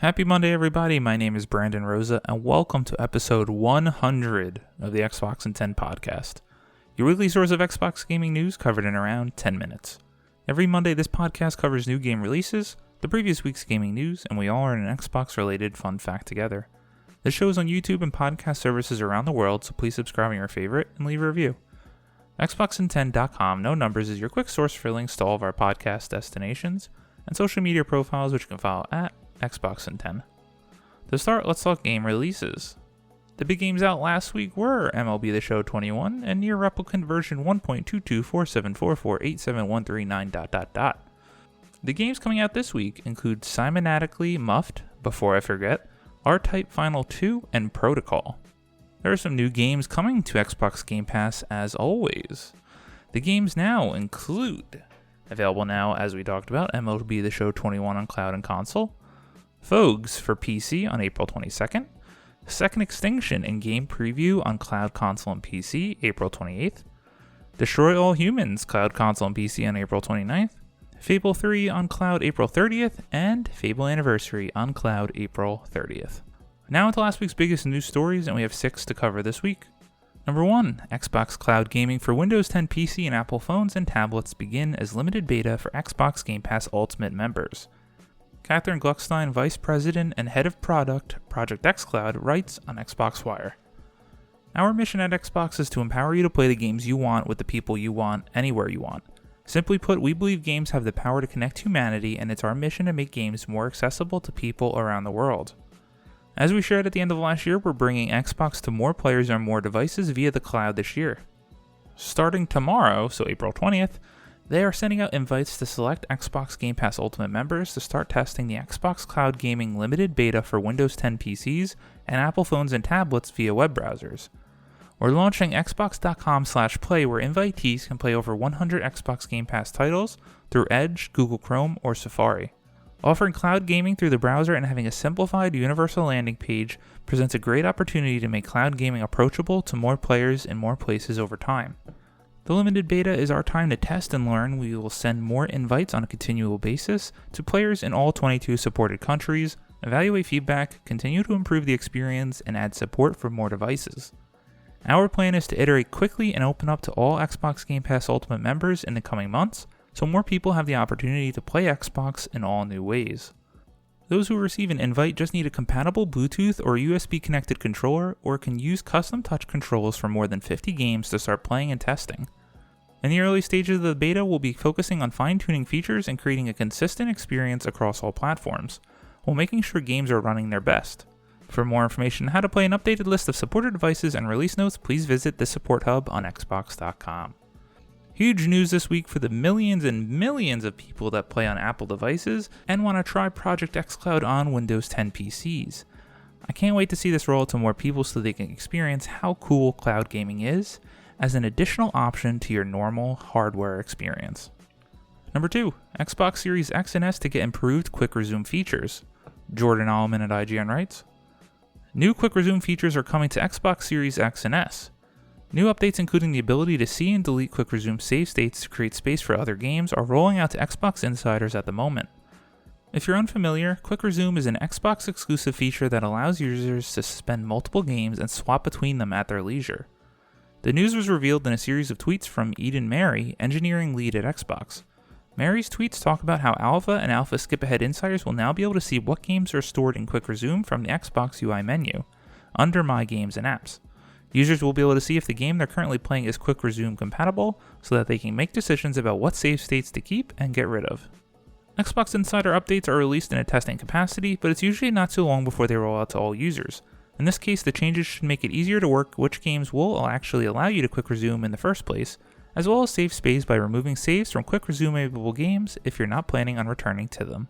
Happy Monday, everybody. My name is Brandon Rosa, and welcome to episode 100 of the Xbox in 10 podcast, your weekly source of Xbox gaming news covered in around 10 minutes. Every Monday, this podcast covers new game releases, the previous week's gaming news, and we all learn an Xbox-related fun fact together. The show is on YouTube and podcast services around the world, so please subscribe on your favorite and leave a review. Xboxin10.com, no numbers, is your quick source for links to all of our podcast destinations and social media profiles, which you can follow at Xboxin10. To start, let's talk game releases. The big games out last week were MLB The Show 21 and Near Replicant version 1.2247448713.9. The games coming out this week include Cybernetically Muffed, Before I Forget, R-Type Final 2, and Protocol. There are some new games coming to Xbox Game Pass as always. The games now include, available now as we talked about, MLB The Show 21 on cloud and console, Fogues for PC on April 22nd, Second Extinction in-game preview on cloud, console, and PC April 28th, Destroy All Humans cloud, console, and PC on April 29th, Fable 3 on cloud April 30th, and Fable Anniversary on cloud April 30th. Now into last week's biggest news stories, and we have 6 to cover this week. Number 1, Xbox Cloud Gaming for Windows 10 PC and Apple phones and tablets begin as limited beta for Xbox Game Pass Ultimate members. Catherine Gluckstein, Vice President and Head of Product, Project xCloud, writes on Xbox Wire. Our mission at Xbox is to empower you to play the games you want with the people you want, anywhere you want. Simply put, we believe games have the power to connect humanity, and it's our mission to make games more accessible to people around the world. As we shared at the end of last year, we're bringing Xbox to more players on more devices via the cloud this year. Starting tomorrow, so April 20th, they are sending out invites to select Xbox Game Pass Ultimate members to start testing the Xbox Cloud Gaming Limited Beta for Windows 10 PCs and Apple phones and tablets via web browsers. We're launching Xbox.com/play, where invitees can play over 100 Xbox Game Pass titles through Edge, Google Chrome, or Safari. Offering cloud gaming through the browser and having a simplified universal landing page presents a great opportunity to make cloud gaming approachable to more players in more places over time. The limited beta is our time to test and learn. We will send more invites on a continual basis to players in all 22 supported countries, evaluate feedback, continue to improve the experience, and add support for more devices. Our plan is to iterate quickly and open up to all Xbox Game Pass Ultimate members in the coming months, so more people have the opportunity to play Xbox in all new ways. Those who receive an invite just need a compatible Bluetooth or USB connected controller, or can use custom touch controls for more than 50 games to start playing and testing. In the early stages of the beta, we'll be focusing on fine-tuning features and creating a consistent experience across all platforms, while making sure games are running their best. For more information on how to play an updated list of supported devices and release notes, please visit the support hub on Xbox.com. Huge news this week for the millions and millions of people that play on Apple devices and want to try Project xCloud on Windows 10 PCs. I can't wait to see this roll out to more people so they can experience how cool cloud gaming is as an additional option to your normal hardware experience. Number 2, Xbox Series X and S to get improved quick resume features. Jordan Allman at IGN writes, new quick resume features are coming to Xbox Series X and S. New updates including the ability to see and delete quick resume save states to create space for other games are rolling out to Xbox insiders at the moment. If you're unfamiliar, quick resume is an Xbox exclusive feature that allows users to suspend multiple games and swap between them at their leisure. The news was revealed in a series of tweets from Eden Mary, engineering lead at Xbox. Mary's tweets talk about how Alpha and Alpha Skip Ahead insiders will now be able to see what games are stored in quick resume from the Xbox UI menu, under My Games and Apps. Users will be able to see if the game they're currently playing is quick resume compatible, so that they can make decisions about what save states to keep and get rid of. Xbox Insider updates are released in a testing capacity, but it's usually not too long before they roll out to all users. In this case, the changes should make it easier to work which games will actually allow you to quick resume in the first place, as well as save space by removing saves from quick resumeable games if you're not planning on returning to them.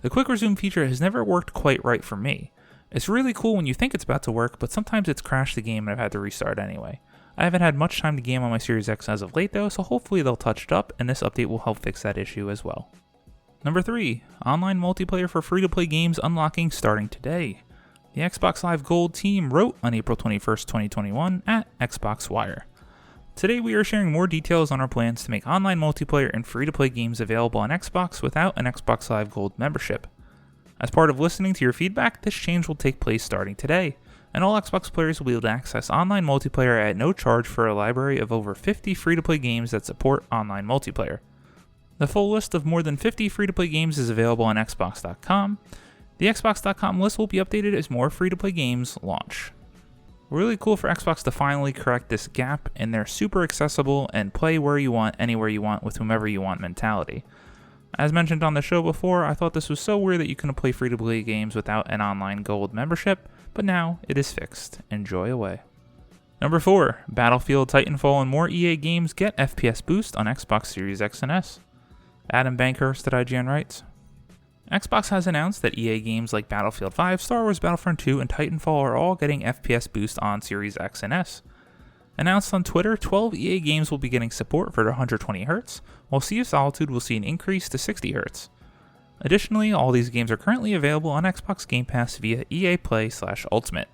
The quick resume feature has never worked quite right for me. It's really cool when you think it's about to work, but sometimes it's crashed the game and I've had to restart anyway. I haven't had much time to game on my Series X as of late though, so hopefully they'll touch it up, and this update will help fix that issue as well. Number 3, online multiplayer for free-to-play games unlocking starting today. The Xbox Live Gold team wrote on April 21st, 2021 at Xbox Wire. Today we are sharing more details on our plans to make online multiplayer and free-to-play games available on Xbox without an Xbox Live Gold membership. As part of listening to your feedback, this change will take place starting today, and all Xbox players will be able to access online multiplayer at no charge for a library of over 50 free-to-play games that support online multiplayer. The full list of more than 50 free-to-play games is available on Xbox.com. The Xbox.com list will be updated as more free-to-play games launch. Really cool for Xbox to finally correct this gap in their super accessible and play where you want, anywhere you want, with whomever you want mentality. As mentioned on the show before, I thought this was so weird that you couldn't play free-to-play games without an online gold membership, but now it is fixed. Enjoy away. Number 4, Battlefield, Titanfall, and more EA games get FPS boost on Xbox Series X and S. Adam Bankhurst at IGN writes, Xbox has announced that EA games like Battlefield 5, Star Wars Battlefront 2, and Titanfall are all getting FPS boost on Series X and S. Announced on Twitter, 12 EA games will be getting support for 120Hz, while Sea of Solitude will see an increase to 60Hz. Additionally, all these games are currently available on Xbox Game Pass via EA Play/Ultimate.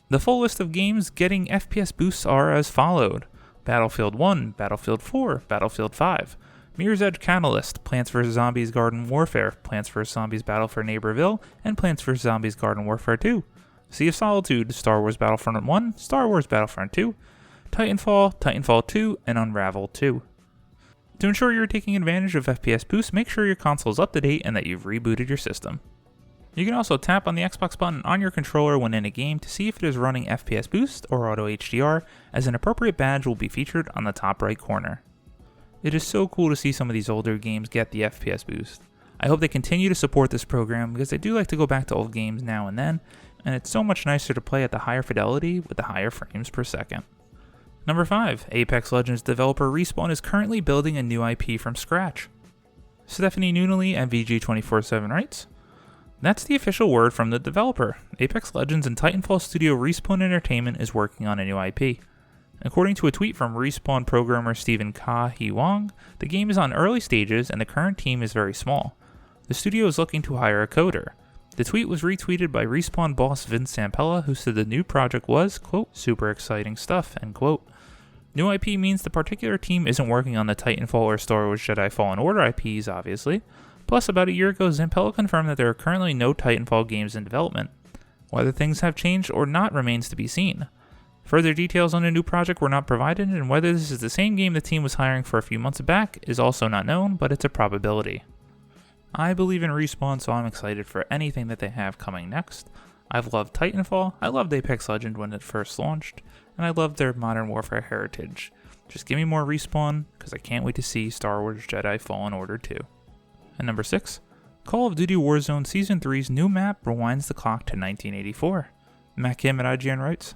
The full list of games getting FPS boosts are as followed: Battlefield 1, Battlefield 4, Battlefield 5, Mirror's Edge Catalyst, Plants vs. Zombies Garden Warfare, Plants vs. Zombies Battle for Neighborville, and Plants vs. Zombies Garden Warfare 2, Sea of Solitude, Star Wars Battlefront 1, Star Wars Battlefront 2, Titanfall, Titanfall 2, and Unravel 2. To ensure you're taking advantage of FPS boost, make sure your console is up to date and that you've rebooted your system. You can also tap on the Xbox button on your controller when in a game to see if it is running FPS boost or Auto HDR, as an appropriate badge will be featured on the top right corner. It is so cool to see some of these older games get the FPS boost. I hope they continue to support this program because I do like to go back to old games now and then, and it's so much nicer to play at the higher fidelity with the higher frames per second. Number 5, Apex Legends developer Respawn is currently building a new IP from scratch. Stephanie Nunnally at VG247 writes, That's the official word from the developer. Apex Legends and Titanfall studio Respawn Entertainment is working on a new IP. According to a tweet from Respawn programmer Stephen Ka-Hee Wong, the game is on early stages and the current team is very small. The studio is looking to hire a coder. The tweet was retweeted by Respawn boss Vince Zampella, who said the new project was, quote, super exciting stuff, end quote. New IP means the particular team isn't working on the Titanfall or Star Wars Jedi Fallen Order IPs, obviously. Plus, about a year ago, Zampella confirmed that there are currently no Titanfall games in development. Whether things have changed or not remains to be seen. Further details on a new project were not provided, and whether this is the same game the team was hiring for a few months back is also not known, but it's a probability. I believe in Respawn, so I'm excited for anything that they have coming next. I've loved Titanfall, I loved Apex Legends when it first launched, and I loved their Modern Warfare heritage. Just give me more Respawn, because I can't wait to see Star Wars Jedi Fallen Order 2. And number 6, Call of Duty Warzone Season 3's new map rewinds the clock to 1984. Matt Kim at IGN writes,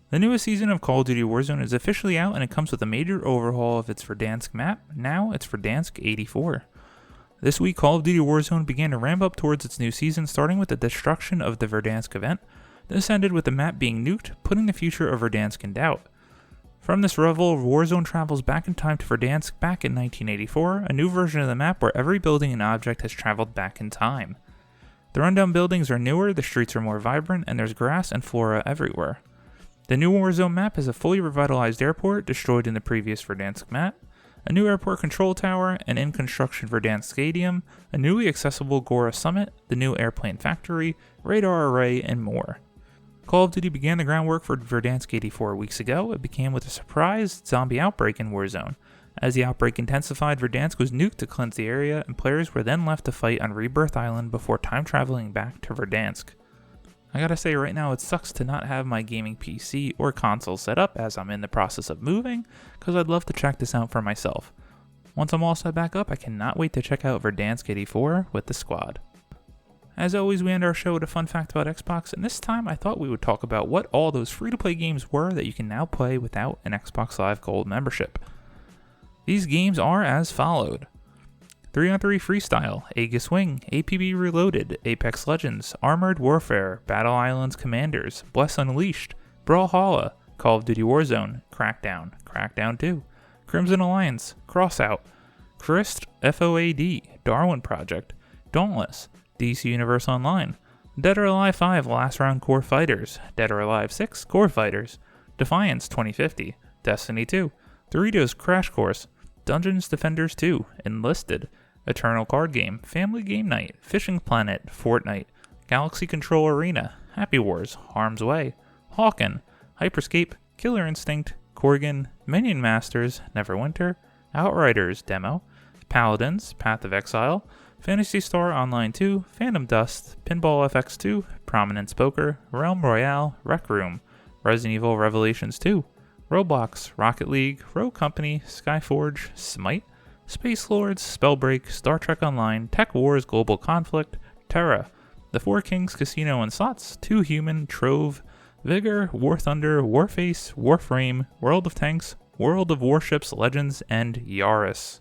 The newest season of Call of Duty Warzone is officially out and it comes with a major overhaul of its Verdansk map. Now it's Verdansk 84. This week, Call of Duty Warzone began to ramp up towards its new season, starting with the destruction of the Verdansk event. This ended with the map being nuked, putting the future of Verdansk in doubt. From this revel, Warzone travels back in time to Verdansk back in 1984, a new version of the map where every building and object has traveled back in time. The rundown buildings are newer, the streets are more vibrant, and there's grass and flora everywhere. The new Warzone map is a fully revitalized airport destroyed in the previous Verdansk map, a new airport control tower, an in-construction Verdansk stadium, a newly accessible Gora summit, the new airplane factory, radar array, and more. Call of Duty began the groundwork for Verdansk 84 weeks ago. It began with a surprise zombie outbreak in Warzone. As the outbreak intensified, Verdansk was nuked to cleanse the area, and players were then left to fight on Rebirth Island before time traveling back to Verdansk. I gotta say right now, it sucks to not have my gaming PC or console set up as I'm in the process of moving, because I'd love to check this out for myself. Once I'm all set back up, I cannot wait to check out Verdansk 84 with the squad. As always, we end our show with a fun fact about Xbox, and this time I thought we would talk about what all those free-to-play games were that you can now play without an Xbox Live Gold membership. These games are as followed: 3-on-3 Freestyle, Aegis Wing, APB Reloaded, Apex Legends, Armored Warfare, Battle Islands Commanders, Bless Unleashed, Brawlhalla, Call of Duty Warzone, Crackdown, Crackdown 2, Crimson Alliance, Crossout, Crist FOAD, Darwin Project, Dauntless, DC Universe Online, Dead or Alive 5 Last Round Core Fighters, Dead or Alive 6 Core Fighters, Defiance 2050, Destiny 2, Doritos Crash Course, Dungeons Defenders 2, Enlisted, Eternal Card Game, Family Game Night, Fishing Planet, Fortnite, Galaxy Control Arena, Happy Wars, Harm's Way, Hawken, Hyperscape, Killer Instinct, Corgan, Minion Masters, Neverwinter, Outriders Demo, Paladins, Path of Exile, Phantasy Star Online 2, Phantom Dust, Pinball FX2, Prominence Poker, Realm Royale, Rec Room, Resident Evil Revelations 2, Roblox, Rocket League, Rogue Company, Skyforge, Smite, Space Lords, Spellbreak, Star Trek Online, Tech Wars Global Conflict, Terra, The Four Kings Casino and Slots, Two Human, Trove, Vigor, War Thunder, Warface, Warframe, World of Tanks, World of Warships Legends, and Yaris.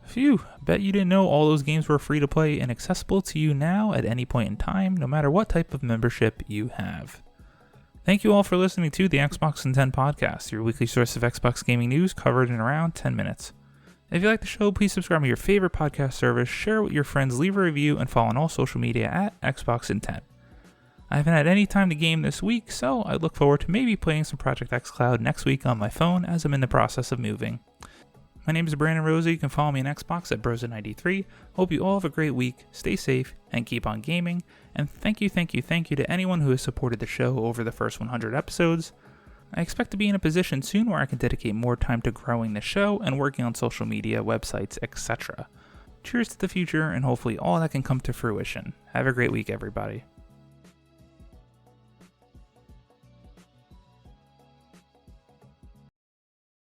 Phew, bet you didn't know all those games were free to play and accessible to you now at any point in time, no matter what type of membership you have. Thank you all for listening to the Xbox in 10 podcast, your weekly source of Xbox gaming news covered in around 10 minutes. If you like the show, please subscribe to your favorite podcast service, share it with your friends, leave a review, and follow on all social media at Xbox in 10. I haven't had any time to game this week, so I look forward to maybe playing some Project X Cloud next week on my phone as I'm in the process of moving. My name is Brandon Rosa. You can follow me on Xbox at Brosa93. Hope you all have a great week, stay safe, and keep on gaming. And thank you to anyone who has supported the show over the first 100 episodes. I expect to be in a position soon where I can dedicate more time to growing the show and working on social media, websites, etc. Cheers to the future, and hopefully all that can come to fruition. Have a great week, everybody.